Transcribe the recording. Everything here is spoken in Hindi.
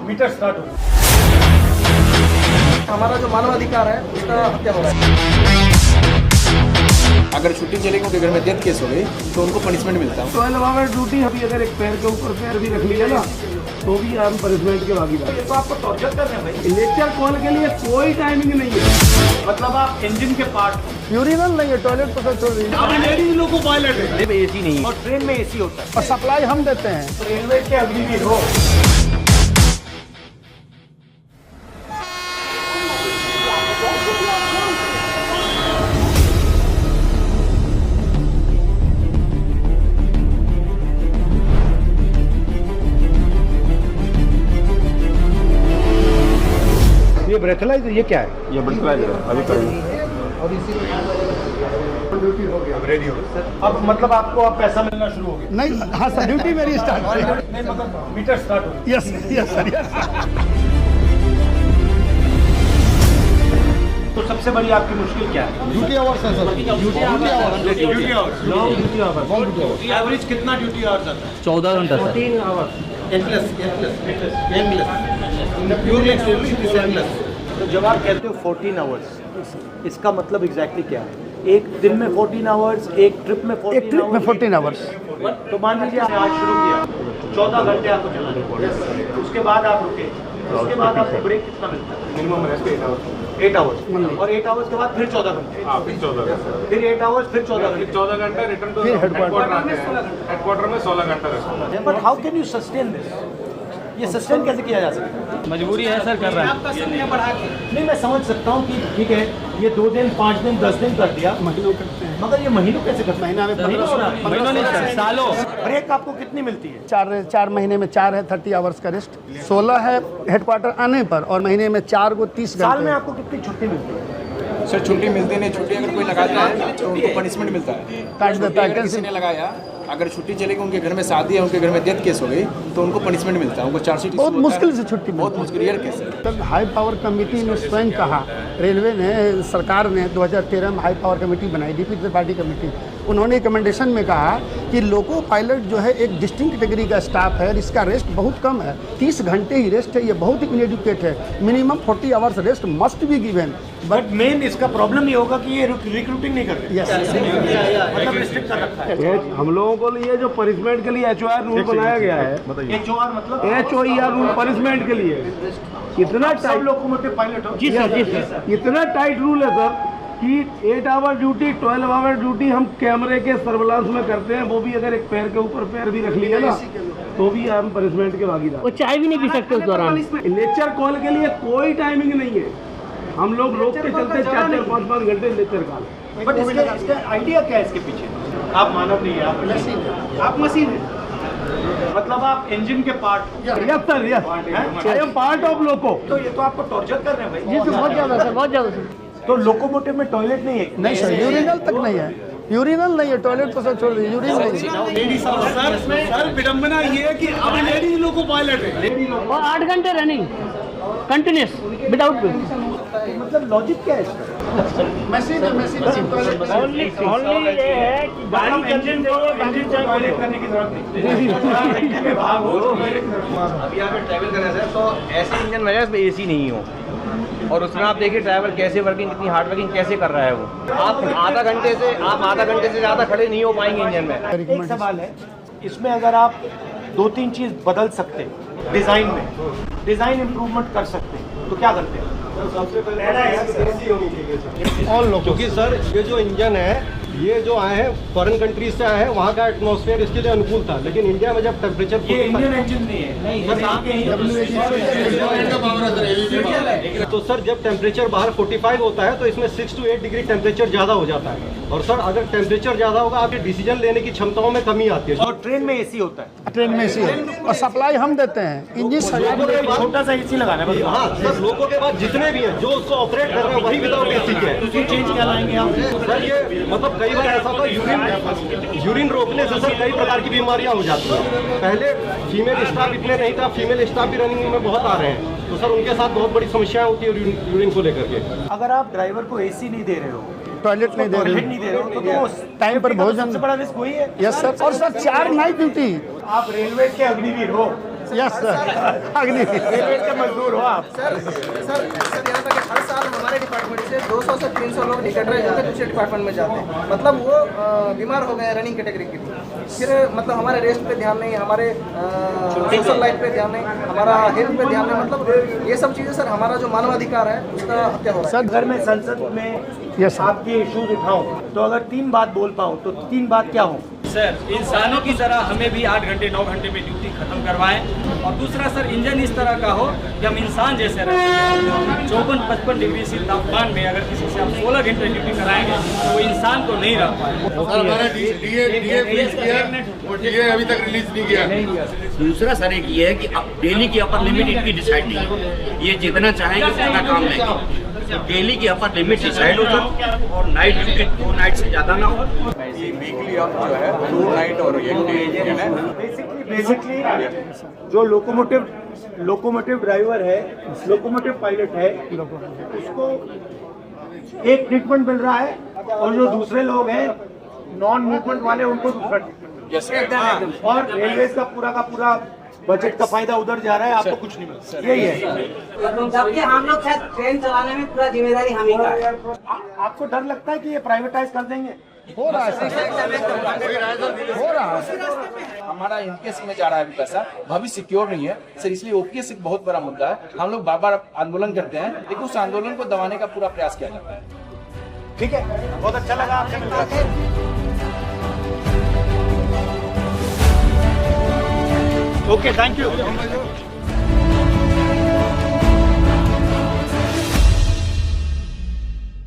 मीटर स्टार्ट हो। हमारा जो मानवाधिकार है उसका हत्या हो रहा है। अगर छुट्टी चलेगी उनके घर में डेथ केस हो गई तो उनको पनिशमेंट मिलता है। 12 आवर ड्यूटी अभी अगर एक पैर के ऊपर पैर भी रख लिया ना तो भी हम पनिशमेंट के भागीदार। ये तो आपको टॉर्चर कर रहे हैं भाई। लेक्चर कॉल के लिए कोई टाइमिंग नहीं है। मतलब आप इंजन के पार्ट यूरिनल नहीं है, टॉयलेट पर छोड़ रही है। लेडीज लोगों को टॉयलेट है, एसी नहीं है और ट्रेन में एसी होता है और सप्लाई हम देते हैं। रेलवे के अग्निवीर हो। ये ब्रेथलाइजर ये क्या है? ये ब्रेथलाइजर है, अभी करेंगे। और इसी ड्यूटी हो गया, अब रेडी हो गया। अब मतलब आपको अब पैसा मिलना शुरू हो गया? नहीं, हाँ सर, ड्यूटी मेरी स्टार्ट हो गई। नहीं मतलब मीटर स्टार्ट हो गया। Yes yes sir, yes. तो सबसे बड़ी आपकी मुश्किल क्या है? ड्यूटी आवर्स है सर। ड्यूटी आवर्स एवरेज कितना ड्यूटी आवर्स आता है? 14 घंटा सर। 14 आवर्स तो जब आप कहते हो 14 आवर्स, इसका मतलब एग्जैक्टली क्या है? एक दिन में 14 आवर्स, एक ट्रिप में 14 आवर्स। तो मान लीजिए आपने आज शुरू किया, 14 घंटे आपको चलाना, उसके बाद आप रुके, उसके बाद आपको ब्रेक कितना मिलता है? मिनिमम रेस्ट 8 आवर्स और 8 आवर्स के बाद फिर 14 घंटे, फिर 14 घंटे, फिर 8 आवर्स, फिर 14 घंटे, 14 घंटे रिटर्न टू फिर हेडक्वार्टर आते हैं। हेडक्वार्टर में 16 घंटा rest. But how can you sustain this? ये सस्टेन कैसे किया जा सकता है? मजबूरी है सर, कर रहा है। आपका समय बढ़ा के नहीं, मैं समझ सकता हूँ कि ठीक है ये 2 दिन 5 दिन 10 दिन कर दिया, महीनों करते हैं, मगर ये महीनों कैसे करते हैं? महीनों नहीं सर, सालों। ब्रेक आपको कितनी मिलती है? 4 महीने में 4 है 30 आवर्स का रेस्ट, 16 है हेडक्वार्टर आने पर और महीने में 4 को 30 साल में घंटे। आपको कितनी छुट्टी मिलती है? सर छुट्टी मिलती नहीं, छुट्टी अगर कोई लगाता है तो उनको पनिशमेंट मिलता है। काट देता है, अगर किसी ने लगाया, अगर छुट्टी चलेगी उनके घर में शादी है, उनके घर में डेथ केस हो गई तो उनको पनिशमेंट मिलता है। उनको चार्जशीट बहुत मुश्किल से छुट्टी बहुत मिलती मुश्किल, रेयर केस है। तब हाई पावर कमेटी ने स्वयं कहा, रेलवे ने, सरकार ने 2013 में हाई पावर कमेटी बनाई, डीपी त्रिपाठी कमेटी। उन्होंने रिकमेंडेशन में कहा कि लोको पायलट जो है एक डिस्टिंक्ट कैटेगरी का स्टाफ है और इसका रेस्ट बहुत कम है, 30 घंटे ही रेस्ट है, ये बहुत ही इनएडुकेट है। Minimum 40 hours rest must be given. But main इसका प्रॉब्लम ये होगा कि ये रिक्रूटिंग नहीं करते। यस, मतलब रिस्ट्रिक्ट कर रखा है। हम लोगों को लिए जो पनिशमेंट के लिए HOR रूल बनाया गया है, HOR मतलब HOER रूल पनिशमेंट के लिए इतना सब टाइट, लोकोमोटिव पायलट हो। इतना टाइट रूल है सर कि 8 आवर ड्यूटी 12 आवर ड्यूटी हम कैमरे के सर्विलांस में करते हैं, वो भी अगर एक पैर के ऊपर पैर भी रख लिया ना तो भी हम पनिशमेंट के भागीदार। वो चाय भी नहीं पी सकते उस दौरान। लेक्चर कॉल के लिए कोई टाइमिंग नहीं है, हम लोग रोक के चलते 4-4 5-5 घंटे लेक्चर कॉल। बट इसका आइडिया क्या है इसके पीछे? आप मानव नहीं है, आप मशीन है। आप मशीन है, मतलब आप इंजन के part. Yes sir, yes, I am part of loco. तो ये तो आपको टॉर्चर कर रहे हैं भाई। ये तो बहुत ज़्यादा सर, बहुत ज़्यादा सर। तो लोकोमोटिव में टॉयलेट नहीं है? नहीं सर, यूरिनल तक नहीं है, यूरिनल नहीं है, टॉयलेट पर सब छोड़ दीजिए, यूरिनल नहीं। सर विडम्बना ये है कि अब लेडीज लोको पायलट है और 8 घंटे रनिंग कंटिन्यूस विदाउट पे। मतलब लॉजिक क्या है इसका? मशीन है, मशीन ओनली ये है कि गाड़ी इंजन टॉयलेट करने की जरूरत नहीं। भाग हो। अभी अगर ट्रैवल कर रहे हैं तो ऐसे इंजन में जिसमें एसी नहीं हो और उसमें आप देखिए ड्राइवर कैसे वर्किंग, कितनी हार्ड वर्किंग कैसे कर रहा है वो। आप आधा घंटे से ज़्यादा खड़े नहीं हो पाएंगे इंजन में। एक सवाल है, इसमें अगर आप 2-3 चीज़ बदल सकते हैं, डिज़ाइन इम्प्रूवमेंट कर सकते हैं, तो क्या करते हैं? सबसे पहले ऑल लोको, क्योंकि सर ये जो इंजन है ये जो आए हैं फॉरेन कंट्रीज से आए हैं, वहाँ का एटमॉस्फेयर इसके लिए अनुकूल था, लेकिन इंडिया में जब टेम्परेचर ये इंडियन इंजन नहीं है। तो सर जब टेम्परेचर बाहर 45 होता है तो इसमें 6 to 8 डिग्री टेम्परेचर ज़्यादा हो जाता है, और सर अगर टेम्परेचर ज़्यादा होगा आपके डिसीजन लेने की क्षमताओं में कमी आती है। और ट्रेन में एसी होता है, ट्रेन में एसी है और सप्लाई हम देते हैं। इंजन छोटा सा एसी लगाना है। हाँ सर, लोगों के बाद जितने भी हैं जो उसको ऑपरेट कर रहे हैं वही विदाउट एसी के हैं। दूसरी चेंज क्या लाएंगे आप? सर ये मतलब कई बार ऐसा होता है यूरिन रोकने से सर कई प्रकार की बीमारियां हो जाती हैं। पहले फीमेल स्टाफ इतने नहीं था, फीमेल स्टाफ भी रनिंग में बहुत आ रहे हैं, तो सर उनके साथ बहुत बड़ी समस्याएं होती है यूरिन को लेकर के। अगर आप ड्राइवर को एसी नहीं दे रहे हो, टॉयलेट नहीं दे टॉयलेट रहे, नहीं दे रहे हो, तो टाइम पर भोजन। सबसे बड़ा रिस्क वही है। यस सर, और सर 4 नाइट ड्यूटी। आप रेलवे के अग्निवीर हो, यस सर अग्नि के मजदूर हो आप। सर यहाँ तक हर साल हमारे डिपार्टमेंट से 200 से 300 लोग निकट रहे होकर दूसरे डिपार्टमेंट में जाते हैं, मतलब वो बीमार हो गए रनिंग कैटेगरी के लिए। फिर मतलब हमारे रेस्ट पे ध्यान नहीं, हमारे सोशल लाइफ पे ध्यान नहीं, हमारा हेल्थ पे ध्यान नहीं, मतलब ये सब चीज़ें सर हमारा जो मानवाधिकार है उसका हत्या हो रहा है। सर अगर मैं संसद में यस आपके इश्यूज उठाऊं तो अगर 3 बात बोल पाऊं तो 3 बात क्या हो? सर इंसानों की तरह हमें भी 8 घंटे 9 घंटे में ड्यूटी खत्म करवाएं। और दूसरा सर इंजन इस तरह का हो कि हम इंसान जैसे रहें। 54-55 डिग्री से तापमान में अगर किसी से आप 16 घंटे ड्यूटी कराएंगे तो वो इंसान को नहीं रख ये अभी तक रिलीज नहीं किया। दूसरा सर एक ये है कि डेली की अपर लिमिट इनकी डिसाइड नहीं है, ये जितना चाहेंगे उतना काम लेंगे। डेली की अपर लिमिट डिसाइड हो सर, और नाइट ड्यूटी 2 नाइट से ज़्यादा ना हो। वीकली आप जो है 2 नाइट और 1 डे बेसिकली जो लोकोमोटिव ड्राइवर है, लोकोमोटिव पायलट है, उसको एक ट्रीटमेंट मिल रहा है, और जो दूसरे लोग हैं नॉन मूवमेंट वाले उनको दूसरा ट्रीटमेंट। और रेलवे का पूरा बजट का फायदा उधर जा रहा है, आपको कुछ नहीं मिलता। यही है, जबकि हम लोग शायद ट्रेन चलाने में पूरा जिम्मेदारी हम ही का है। आपको डर लगता है कि ये प्राइवेटाइज कर देंगे? हो रहा है सर, हो रहा है। हमारा इनकेस में जा रहा है अभी पैसा, भविष्य सिक्योर नहीं है सर, इसलिए ओपीएस एक बहुत बड़ा मुद्दा है। हम लोग बार बार आंदोलन करते हैं, लेकिन उस आंदोलन को दबाने का पूरा प्रयास किया जाता है। ठीक है, बहुत अच्छा लगा आपसे मिलकर। Okay, thank you.